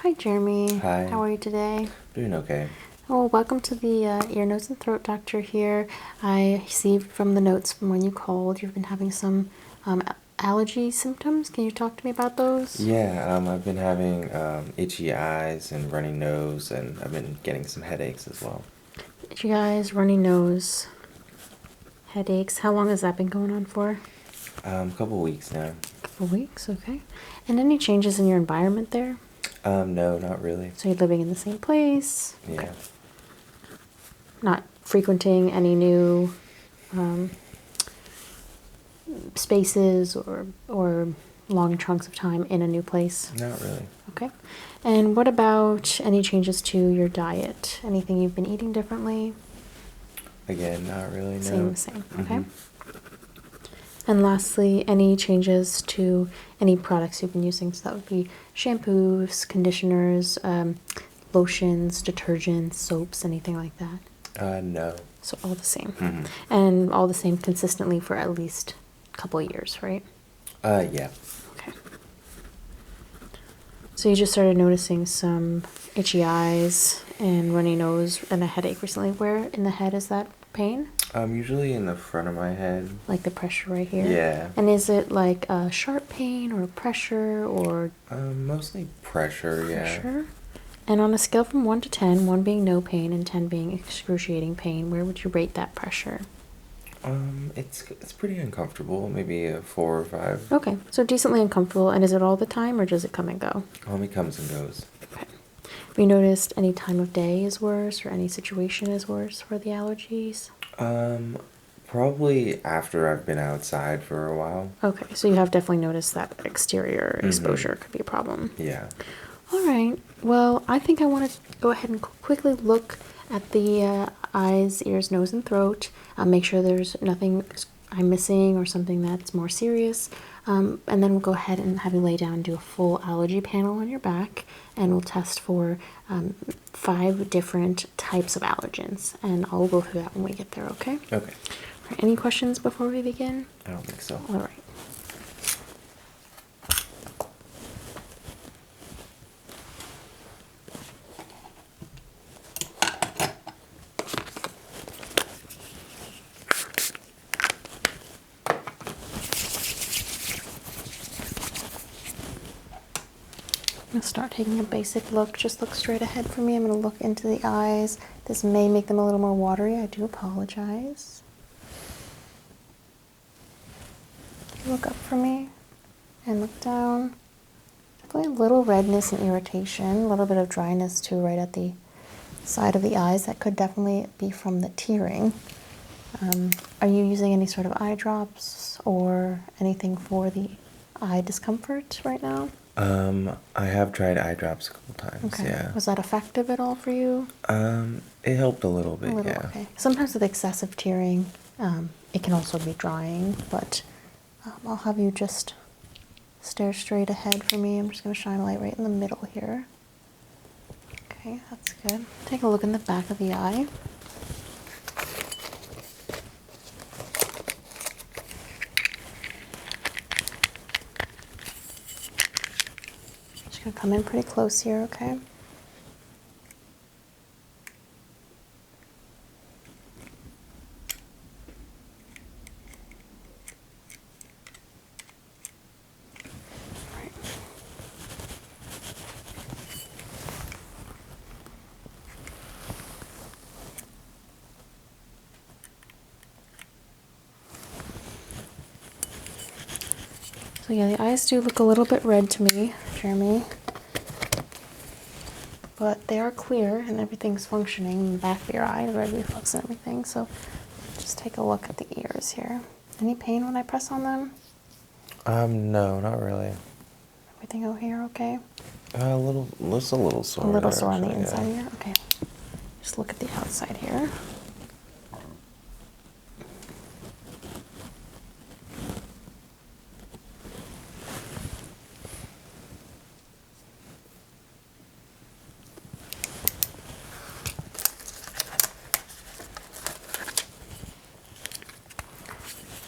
Hi, Jeremy. Hi. How are you today? Doing okay. Oh, welcome to the ear, nose, and throat doctor here. I see from the notes from when you called, you've been having some allergy symptoms. Can you talk to me about those? Yeah, I've been having itchy eyes and runny nose, and I've been getting some headaches as well. You guys, runny nose, headaches. How long has that been going on for? A couple weeks now. A couple weeks, okay. And any changes in your environment there? No, not really. So you're living in the same place? Yeah. Okay. Not frequenting any new spaces or long chunks of time in a new place? Not really. Okay. And what about any changes to your diet? Anything you've been eating differently? Again, not really, no. Same. Okay. And lastly, any changes to any products you've been using? So that would be shampoos, conditioners, lotions, detergents, soaps, anything like that? No. So all the same. And all the same consistently for at least a couple of years, right? Yeah. Okay. So you just started noticing some itchy eyes and runny nose and a headache recently. Where in the head is that pain? Usually in the front of my head. Like the pressure right here? Yeah. And is it like a sharp pain or pressure or Mostly pressure, yeah. pressure? And on a scale from 1 to 10, 1 being no pain and 10 being excruciating pain, where would you rate that pressure? It's pretty uncomfortable, maybe a 4 or 5. Okay, so decently uncomfortable. And is it all the time or does it come and go? It comes and goes. Okay. Have you noticed any time of day is worse or any situation is worse for the allergies? Probably after I've been outside for a while. Okay, so you have definitely noticed that exterior exposure could be a problem. Yeah. All right. Well, I think I want to go ahead and quickly look at the eyes, ears, nose, and throat. Make sure there's nothing I'm missing or something that's more serious. And then we'll go ahead and have you lay down and do a full allergy panel on your back. And we'll test for 5 different types of allergens. And I'll go through that when we get there, okay? Okay. All right, any questions before we begin? I don't think so. All right. I'm going to start taking a basic look. Just look straight ahead for me. I'm going to look into the eyes. This may make them a little more watery. I do apologize. Look up for me and look down. Definitely a little redness and irritation. A little bit of dryness too right at the side of the eyes. That could definitely be from the tearing. Are you using any sort of eye drops or anything for the eye discomfort right now? I have tried eye drops a couple times, Okay. yeah. Was that effective at all for you? It helped a little bit, yeah. Okay. Sometimes with excessive tearing, it can also be drying, but I'll have you just stare straight ahead for me. I'm just going to shine a light right in the middle here. Okay, that's good. Take a look in the back of the eye. Just going to come in pretty close here, okay? So yeah, the eyes do look a little bit red to me, Jeremy. But they are clear and everything's functioning in the back of your eye, the red reflex and everything. So just take a look at the ears here. Any pain when I press on them? No, not really. Everything over here okay? It's a little sore. A little there, sore on the actually, inside yeah. here? Okay. Just look at the outside here.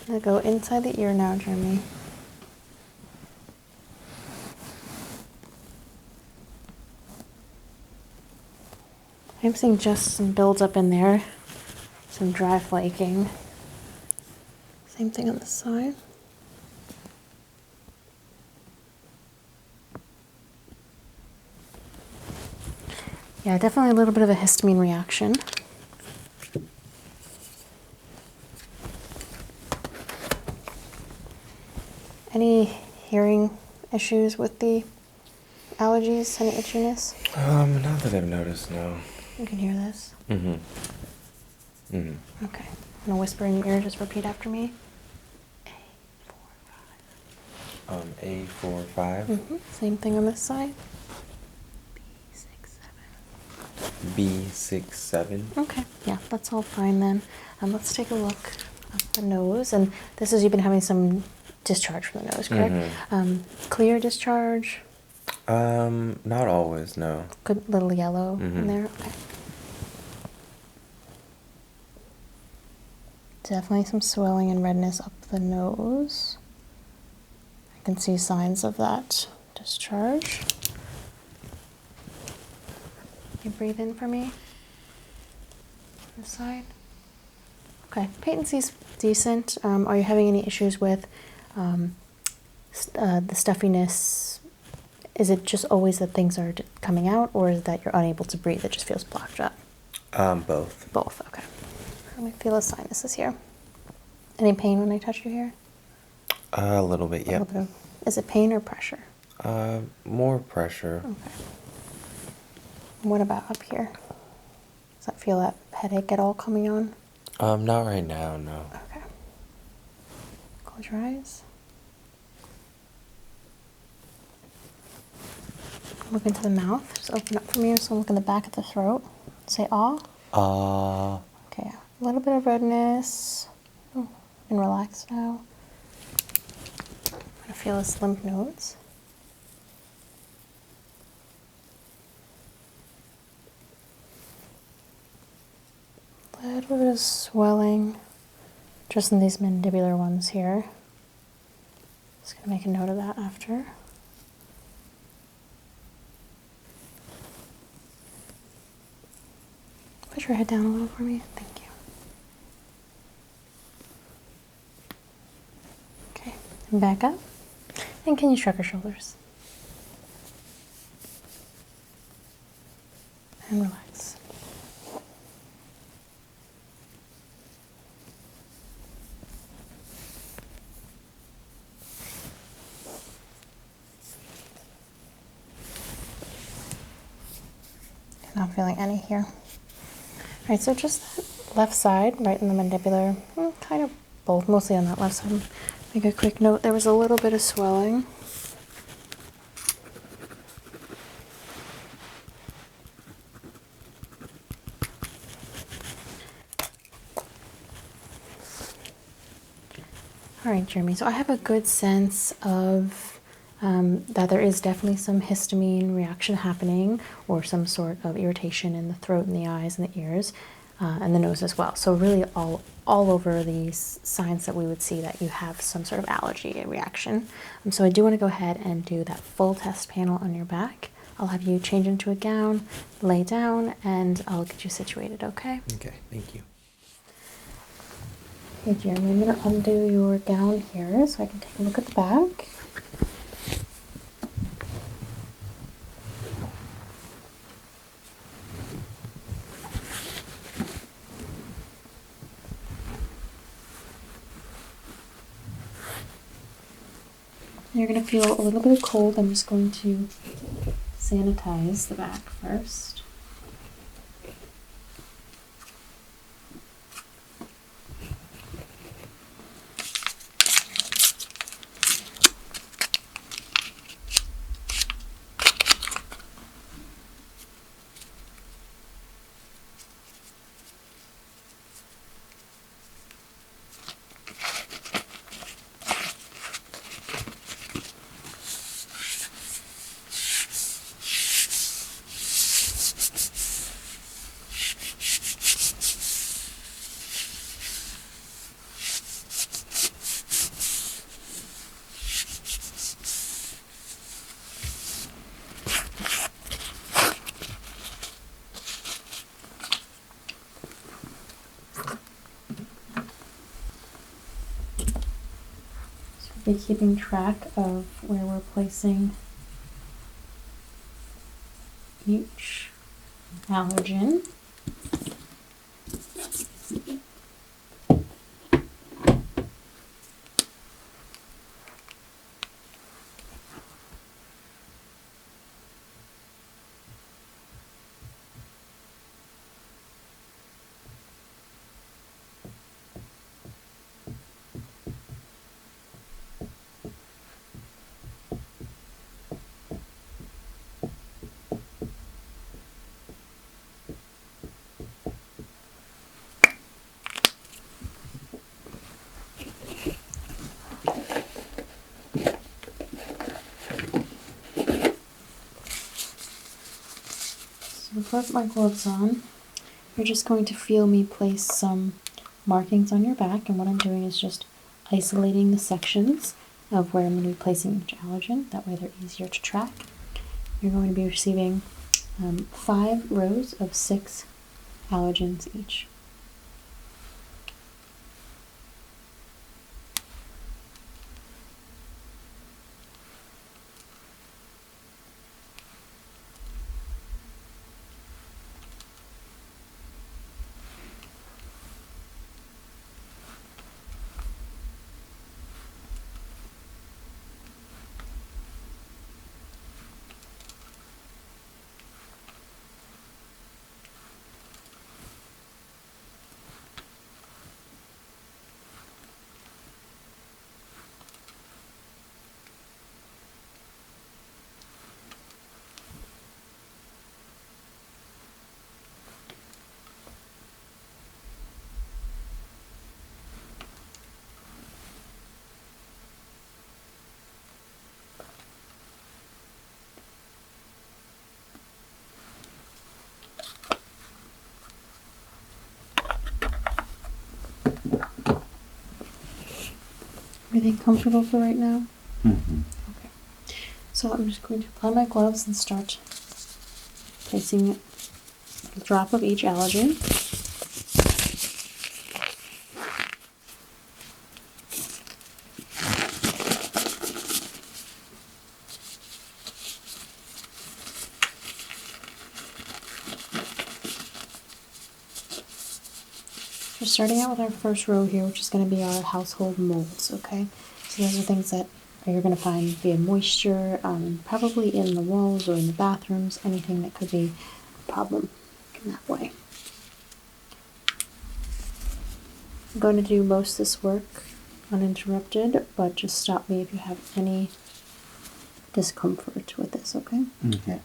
I'm going to go inside the ear now, Jeremy. I'm seeing just some buildup in there, some dry flaking. Same thing on this side. Yeah, definitely a little bit of a histamine reaction. Any hearing issues with the allergies? Any itchiness? Not that I've noticed, no. You can hear this? Mm-hmm. Mm-hmm. Okay. I'm gonna whisper in your ear, just repeat after me. A45. Mm-hmm. Same thing on this side. B67. Okay, yeah, that's all fine then. Let's take a look at the nose. And this is, you've been having some discharge from the nose, correct? Mm-hmm. Clear discharge? Not always, no. Good little yellow in Mm-hmm. there? Okay. Definitely some swelling and redness up the nose. I can see signs of that discharge. Can you breathe in for me? This side. Okay, patency's decent. Are you having any issues with the stuffiness? Is it just always that things are coming out, or is it that you're unable to breathe? It just feels blocked up. Both. Both. Okay. Let me feel the sinuses here. Any pain when I touch you here? A little bit, yeah. A little bit of, is it pain or pressure? More pressure. Okay. What about up here? Does that feel that headache at all coming on? Not right now, no. Okay. Close your eyes. Look into the mouth. Just open up for me. So look in the back of the throat. Say ah. Okay. A little bit of redness. Oh, and relax now. I'm gonna feel this lymph nodes. A little bit of swelling just in these mandibular ones here. Just gonna make a note of that after. Put your head down a little for me. Thank you. Okay, and back up. And can you shrug your shoulders? And relax. Not feeling any here. All right, so just that left side, right in the mandibular, kind of both, mostly on that left side. Make a quick note, there was a little bit of swelling. All right, Jeremy, so I have a good sense of that there is definitely some histamine reaction happening, or some sort of irritation in the throat and the eyes and the ears and the nose as well. So really all over these signs that we would see that you have some sort of allergy reaction. So I do want to go ahead and do that full test panel on your back. I'll have you change into a gown, lay down, and I'll get you situated, okay? Okay, thank you. Okay, Jeremy, I'm going to undo your gown here so I can take a look at the back. You're going to feel a little bit of cold. I'm just going to sanitize the back first. be keeping track of where we're placing each allergen. Put my gloves on. You're just going to feel me place some markings on your back, and what I'm doing is just isolating the sections of where I'm going to be placing each allergen. That way they're easier to track. You're going to be receiving 5 rows of 6 allergens each. Everything comfortable for right now? Mm-hmm. Okay. So I'm just going to apply my gloves and start placing a drop of each allergen. We're starting out with our first row here, which is going to be our household molds, okay? So those are things that you're going to find via moisture, probably in the walls or in the bathrooms, anything that could be a problem in that way. I'm going to do most of this work uninterrupted, but just stop me if you have any discomfort with this, okay? Okay.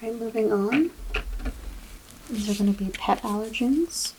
Okay, moving on. These are going to be pet allergens.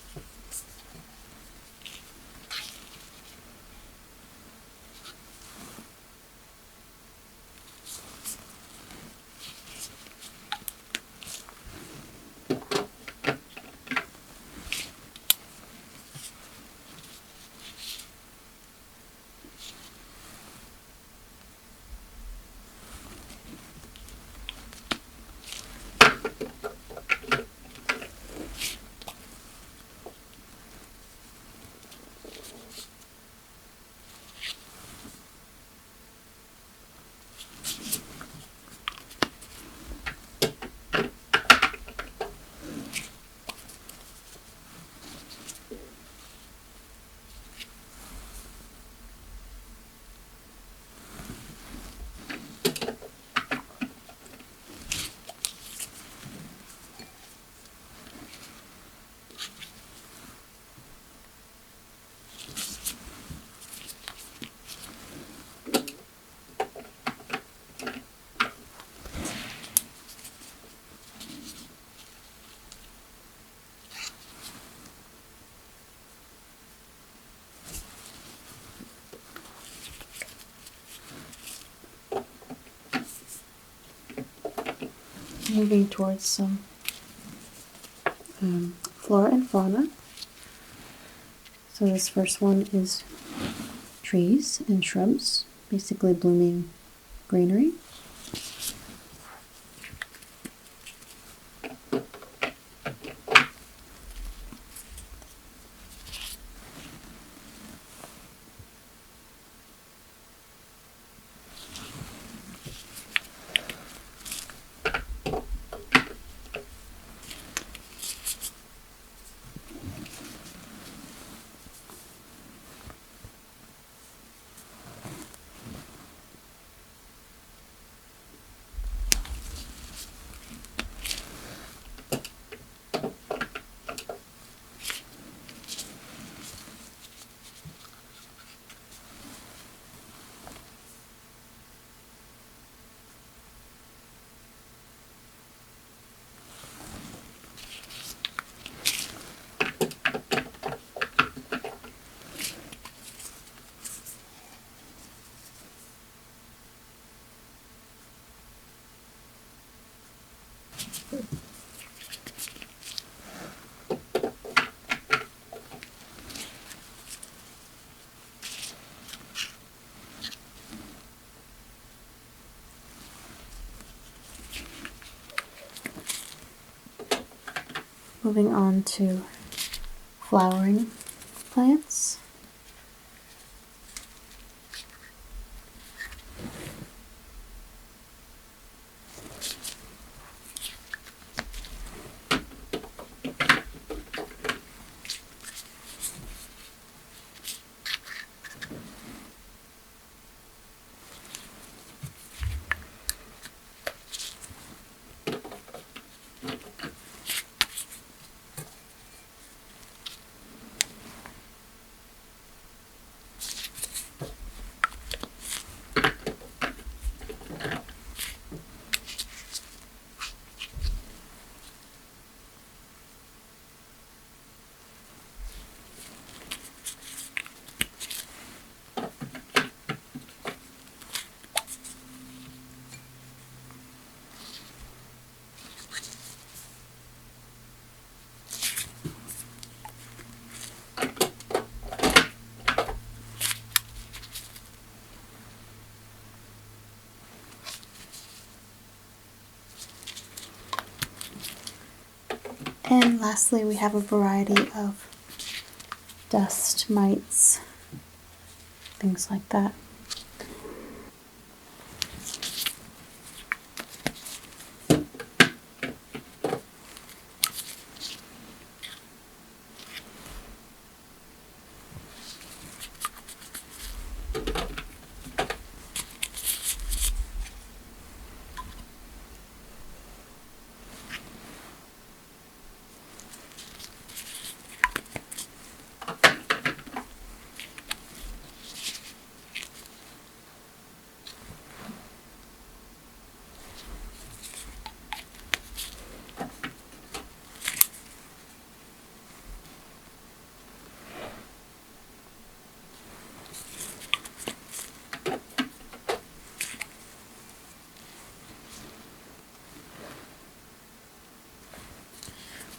moving towards some flora and fauna. So this first one is trees and shrubs, basically blooming greenery. Moving on to flowering plants. And lastly, we have a variety of dust mites, things like that.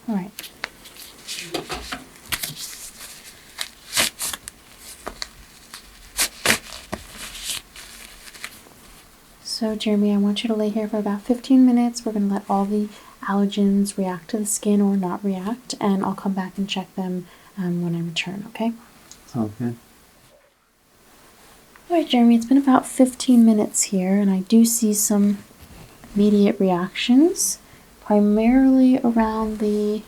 All right. So Jeremy, I want you to lay here for about 15 minutes. We're going to let all the allergens react to the skin or not react, and I'll come back and check them when I return, okay? Sounds good. All right, Jeremy, it's been about 15 minutes here, and I do see some immediate reactions, primarily around the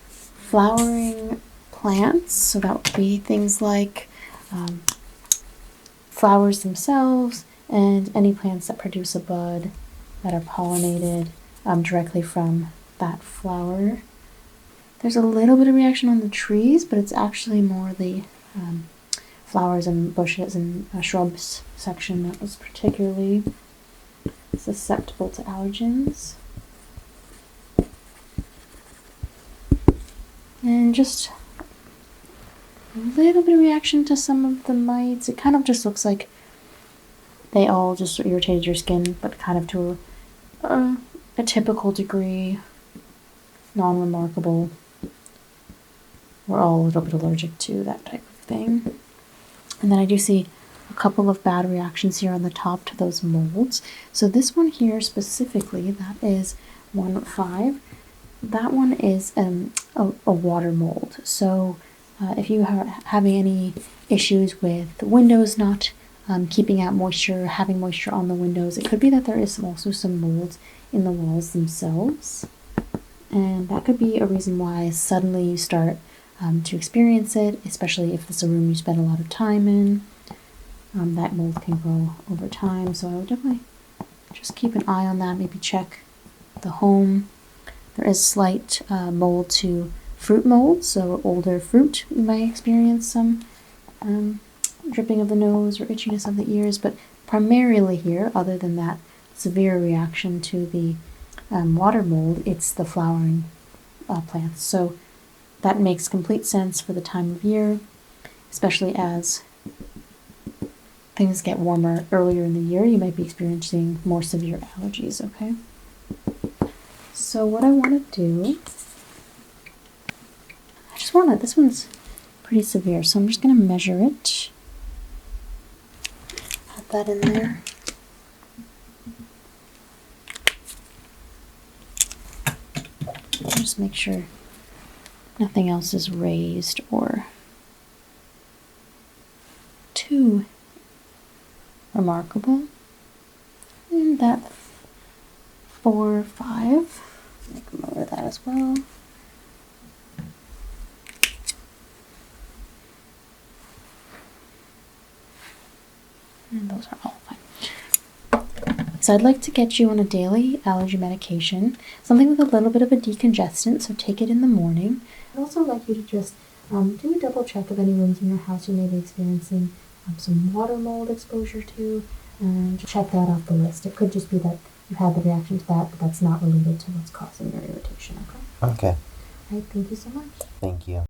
flowering plants. So that would be things like flowers themselves and any plants that produce a bud that are pollinated directly from that flower. There's a little bit of reaction on the trees, but it's actually more the flowers and bushes and shrubs section that was particularly susceptible to allergens. And just a little bit of reaction to some of the mites. It kind of just looks like they all just irritated your skin, but kind of to an a typical degree, non-remarkable. We're all a little bit allergic to that type of thing. And then I do see a couple of bad reactions here on the top to those molds. So this one here specifically, that is 1.5. That one is a water mold. So if you are having any issues with windows not keeping out moisture, having moisture on the windows, it could be that there is also some mold in the walls themselves. And that could be a reason why suddenly you start to experience it, especially if it's a room you spend a lot of time in. That mold can grow over time, so I would definitely just keep an eye on that, maybe check the home. There is slight mold to fruit mold, so older fruit you might experience some dripping of the nose or itchiness of the ears, but primarily here, other than that severe reaction to the water mold, it's the flowering plants. So that makes complete sense for the time of year, especially as things get warmer earlier in the year. You might be experiencing more severe allergies, okay? So what I want to do, this one's pretty severe, so I'm just going to measure it. Add that in there. Just make sure nothing else is raised or too remarkable. And that 4, 5. I can lower that as well. And those are all fine. So I'd like to get you on a daily allergy medication, something with a little bit of a decongestant, so take it in the morning. I'd also like you to just do a double check of any rooms in your house you may be experiencing some water mold exposure to, and check that off the list. It could just be that you had the reaction to that, but that's not related to what's causing your irritation, okay? Okay. All right, thank you so much. Thank you.